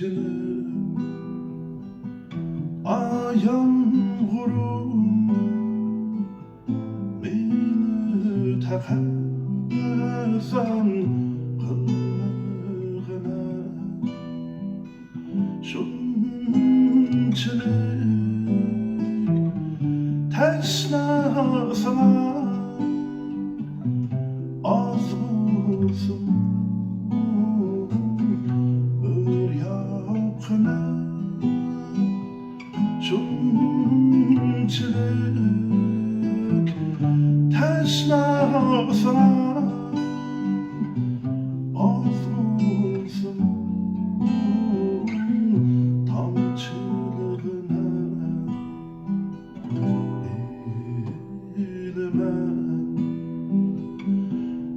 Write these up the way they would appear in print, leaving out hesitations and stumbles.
Şunçılık ayağım beni takasan kılmağına şunçılık teşna sana az bulsun bir yakına şunçılık teşna sana az bulsun tamçılığına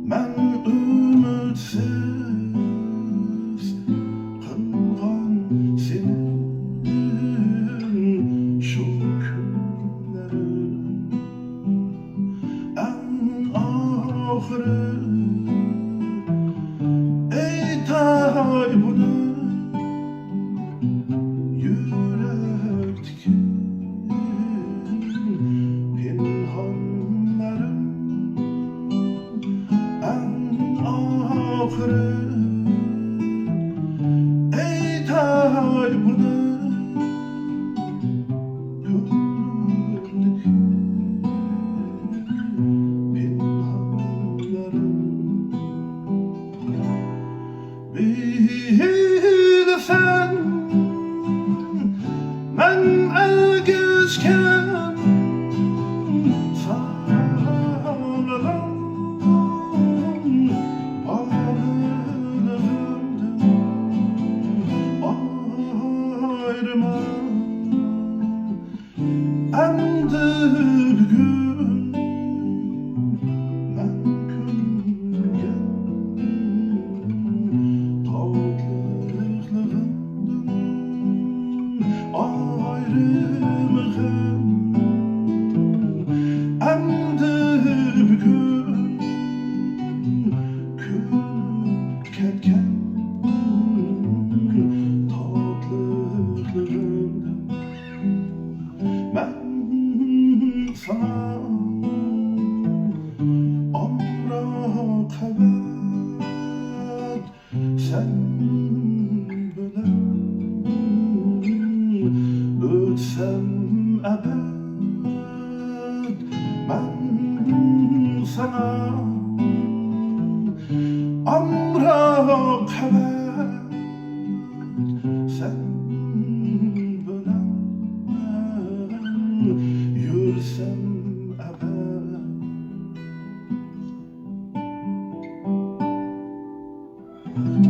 ben ümitsiz kılgan senin şu günlerin en ahırı ey taybını yürekteki pinhanlarım en ahırı ey taybını gönlümdeki pinhanlarım bilsen ben ergizken sağlarım ayrıma endi bugün ben külgen tatlılıklarından ayrılığım endi bugün külüp ketken tatlılıklarından ben sana murakabat sen bilen ötsem ebed ben sana murakabat sen bilen yürüsem